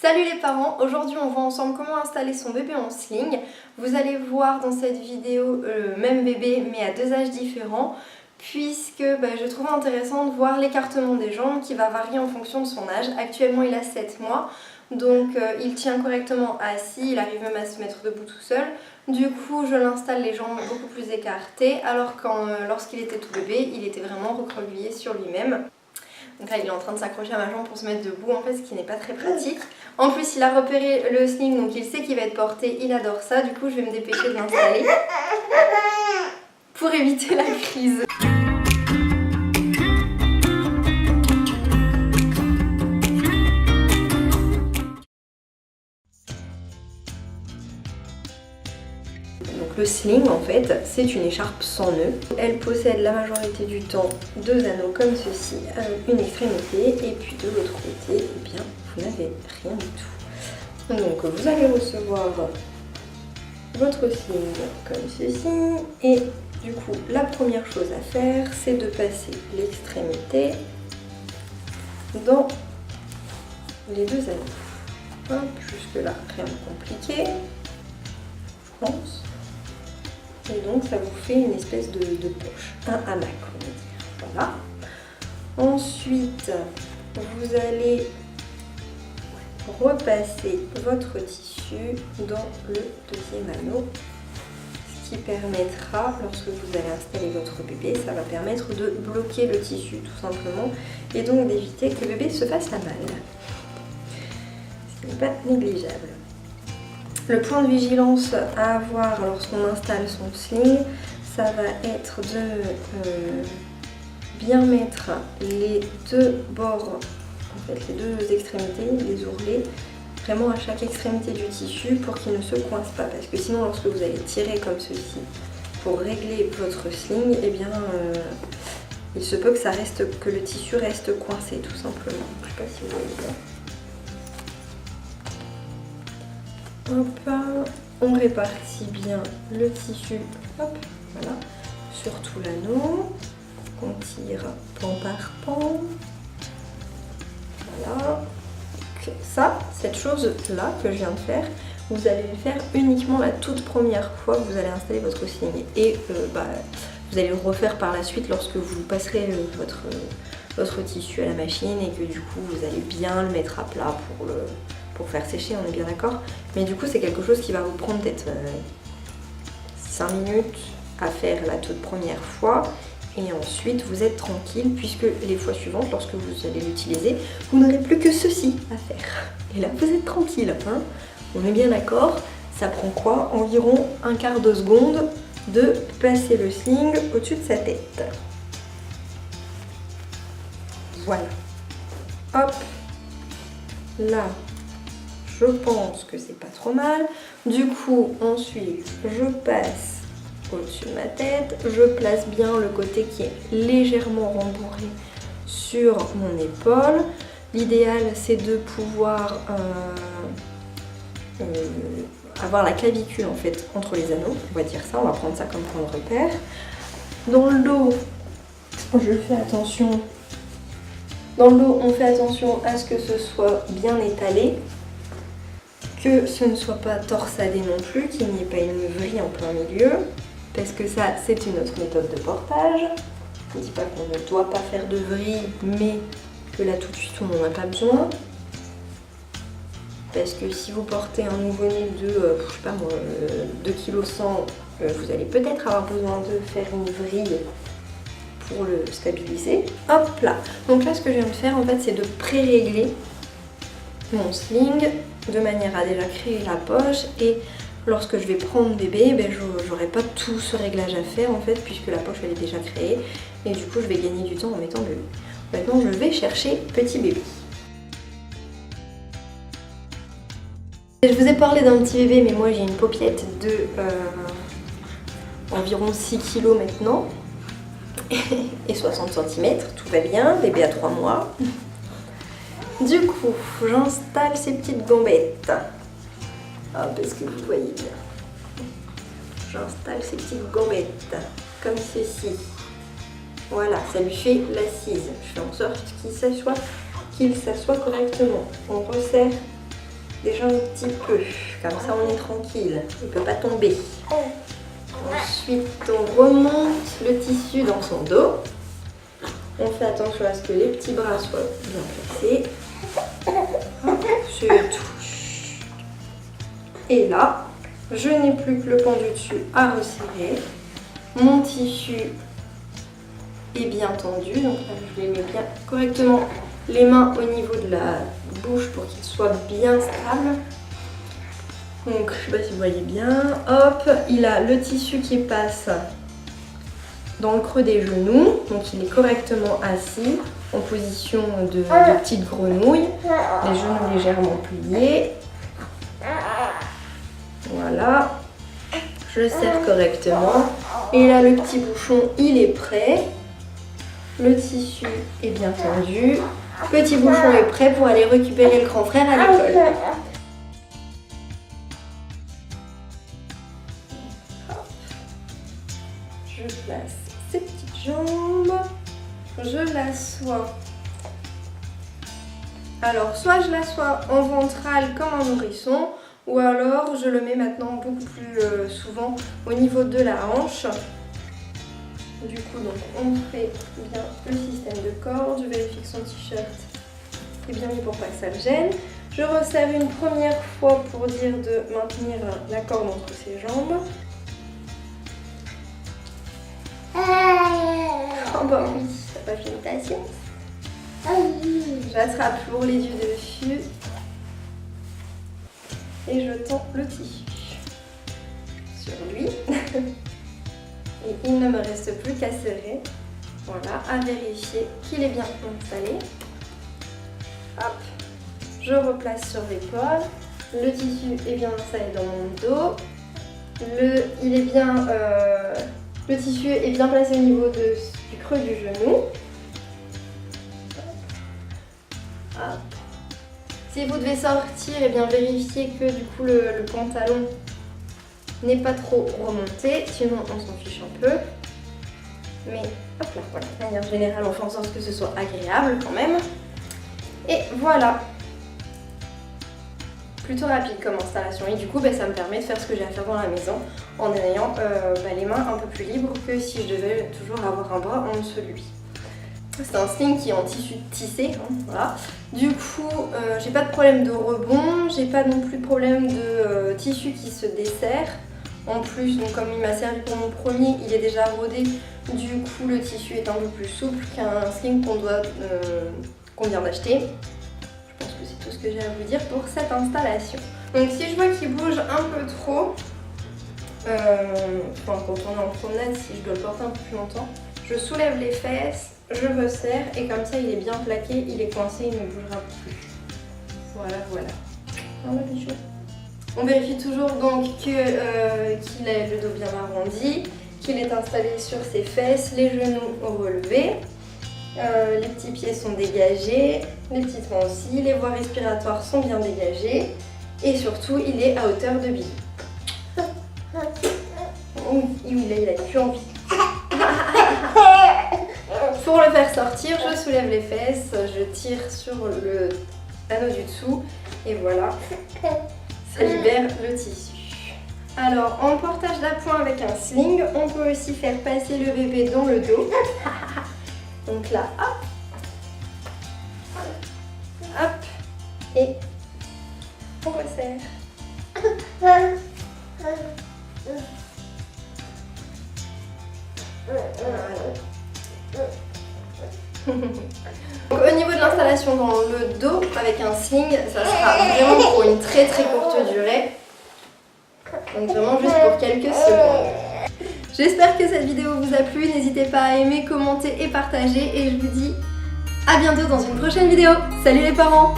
Salut les parents, aujourd'hui on voit ensemble comment installer son bébé en sling. Vous allez voir dans cette vidéo le même bébé mais à deux âges différents puisque je trouvais intéressant de voir l'écartement des jambes qui va varier en fonction de son âge. Actuellement il a 7 mois donc il tient correctement assis, il arrive même à se mettre debout tout seul. Du coup je l'installe les jambes beaucoup plus écartées alors que lorsqu'il était tout bébé il était vraiment recroquevillé sur lui-même. Donc là il est en train de s'accrocher à ma jambe pour se mettre debout en fait, ce qui n'est pas très pratique. En plus il a repéré le sling donc il sait qu'il va être porté, il adore ça. Du coup je vais me dépêcher de l'installer pour éviter la crise. Donc le sling en fait c'est une écharpe sans nœud. Elle possède la majorité du temps deux anneaux comme ceci avec une extrémité et puis de l'autre côté eh bien vous n'avez rien du tout. Donc vous allez recevoir votre sling comme ceci et du coup la première chose à faire c'est de passer l'extrémité dans les deux anneaux. Hop, jusque là rien de compliqué je pense. Et donc ça vous fait une espèce de poche, un hamac on va dire. Voilà. Ensuite, vous allez repasser votre tissu dans le deuxième anneau. Ce qui permettra, lorsque vous allez installer votre bébé, ça va permettre de bloquer le tissu tout simplement. Et donc d'éviter que le bébé se fasse la malle. Ce n'est pas négligeable. Le point de vigilance à avoir lorsqu'on installe son sling, ça va être de bien mettre les deux bords, en fait les deux extrémités, les ourlets, vraiment à chaque extrémité du tissu pour qu'il ne se coince pas. Parce que sinon lorsque vous allez tirer comme ceci pour régler votre sling, eh bien il se peut que le tissu reste coincé tout simplement. Je ne sais pas si vous voyez bien. Hop, on répartit bien le tissu, hop, voilà, sur tout l'anneau, qu'on tire pan par pan, voilà. Ça, cette chose-là que je viens de faire, vous allez le faire uniquement la toute première fois que vous allez installer votre sling et vous allez le refaire par la suite lorsque vous passerez votre tissu à la machine et que du coup vous allez bien le mettre à plat pour faire sécher, on est bien d'accord. Mais du coup c'est quelque chose qui va vous prendre peut-être 5 minutes à faire la toute première fois et ensuite vous êtes tranquille puisque les fois suivantes lorsque vous allez l'utiliser vous n'aurez plus que ceci à faire et là vous êtes tranquille, hein. On est bien d'accord. Ça prend quoi? Environ un quart de seconde de passer le sling au-dessus de sa tête. Voilà, hop, là je pense que c'est pas trop mal. Du coup, ensuite, je passe au-dessus de ma tête. Je place bien le côté qui est légèrement rembourré sur mon épaule. L'idéal, c'est de pouvoir avoir la clavicule en fait entre les anneaux. On va dire ça, on va prendre ça comme point de repère. Dans le dos, je fais attention. Dans le dos, on fait attention à ce que ce soit bien étalé. Que ce ne soit pas torsadé non plus, qu'il n'y ait pas une vrille en plein milieu, parce que ça c'est une autre méthode de portage. Je ne dis pas qu'on ne doit pas faire de vrille, mais que là tout de suite on n'en a pas besoin. Parce que si vous portez un nouveau-né de, je sais pas moi, 2,1 kg, vous allez peut-être avoir besoin de faire une vrille pour le stabiliser. Hop là. Donc là ce que je viens de faire en fait c'est de pré-régler mon sling de manière à déjà créer la poche et lorsque je vais prendre bébé, j'aurai pas tout ce réglage à faire en fait puisque la poche elle est déjà créée et du coup je vais gagner du temps en mettant bébé. Maintenant je vais chercher petit bébé. Je vous ai parlé d'un petit bébé mais moi j'ai une paupiette de environ 6 kg maintenant et 60 cm, tout va bien, bébé à 3 mois. Du coup, j'installe ces petites gambettes. Ah, parce que vous voyez bien. J'installe ces petites gambettes, comme ceci. Voilà, ça lui fait l'assise. Je fais en sorte qu'il s'assoie correctement. On resserre déjà un petit peu. Comme ça, on est tranquille. Il ne peut pas tomber. Ensuite, on remonte le tissu dans son dos. On fait attention à ce que les petits bras soient bien placés. C'est tout. Et là, je n'ai plus que le pan du dessus à resserrer. Mon tissu est bien tendu. Donc là, je les mets bien correctement les mains au niveau de la bouche pour qu'il soit bien stable. Donc, je ne sais pas si vous voyez bien. Hop, il a le tissu qui passe dans le creux des genoux. Donc, il est correctement assis en position de petite grenouille. Les genoux légèrement pliés. Voilà. Je serre correctement. Et là, le petit bouchon, il est prêt. Le tissu est bien tendu. Petit bouchon est prêt pour aller récupérer le grand frère à l'école. Je place ses petites jambes. Je l'assois. Alors, soit je l'assois en ventrale comme un nourrisson, ou alors je le mets maintenant beaucoup plus souvent au niveau de la hanche. Du coup, donc, on fait bien le système de corde. Je vérifie que son t-shirt est bien mis pour pas que ça le gêne. Je resserre une première fois pour dire de maintenir la corde entre ses jambes. Oh bah oui, t'as pas fini ta sieste. J'attrape lourd les yeux dessus et je tends le tissu sur lui. Et il ne me reste plus qu'à serrer. Voilà, à vérifier qu'il est bien installé. Hop, je replace sur l'épaule. Le tissu est bien installé dans mon dos. Le tissu est bien placé au niveau du creux du genou. Hop. Si vous devez sortir, eh bien vérifiez que du coup le pantalon n'est pas trop remonté, sinon on s'en fiche un peu. Mais hop là, voilà, de manière générale, on fait en sorte que ce soit agréable quand même. Et voilà. Plutôt rapide comme installation et du coup ça me permet de faire ce que j'ai à faire dans la maison en ayant les mains un peu plus libres que si je devais toujours avoir un bras en dessous de lui. C'est un sling qui est en tissu tissé, hein, voilà. Du coup, j'ai pas de problème de rebond, j'ai pas non plus de problème de tissu qui se dessert. En plus, donc, comme il m'a servi pour mon premier, il est déjà rodé. Du coup, le tissu est un peu plus souple qu'un sling qu'on vient d'acheter. Je pense que c'est tout ce que j'ai à vous dire pour cette installation. Donc si je vois qu'il bouge un peu trop, quand on est en promenade, si je dois le porter un peu plus longtemps, je soulève les fesses, je resserre et comme ça il est bien plaqué, il est coincé, il ne bougera plus. Voilà, voilà. On vérifie toujours donc qu'il a le dos bien arrondi, qu'il est installé sur ses fesses, les genoux relevés. Les petits pieds sont dégagés, les petites mains aussi, les voies respiratoires sont bien dégagées et surtout il est à hauteur de bille. Oui, il a plus envie. Pour le faire sortir, je soulève les fesses, je tire sur l'anneau du dessous et voilà, ça libère le tissu. Alors en portage d'appoint avec un sling, on peut aussi faire passer le bébé dans le dos. Donc là, hop, hop, et on resserre. Donc, au niveau de l'installation dans le dos avec un sling, ça sera vraiment pour une très courte durée. Donc vraiment juste pour quelques secondes. J'espère que cette vidéo vous a plu, n'hésitez pas à aimer, commenter et partager et je vous dis à bientôt dans une prochaine vidéo. Salut les parents!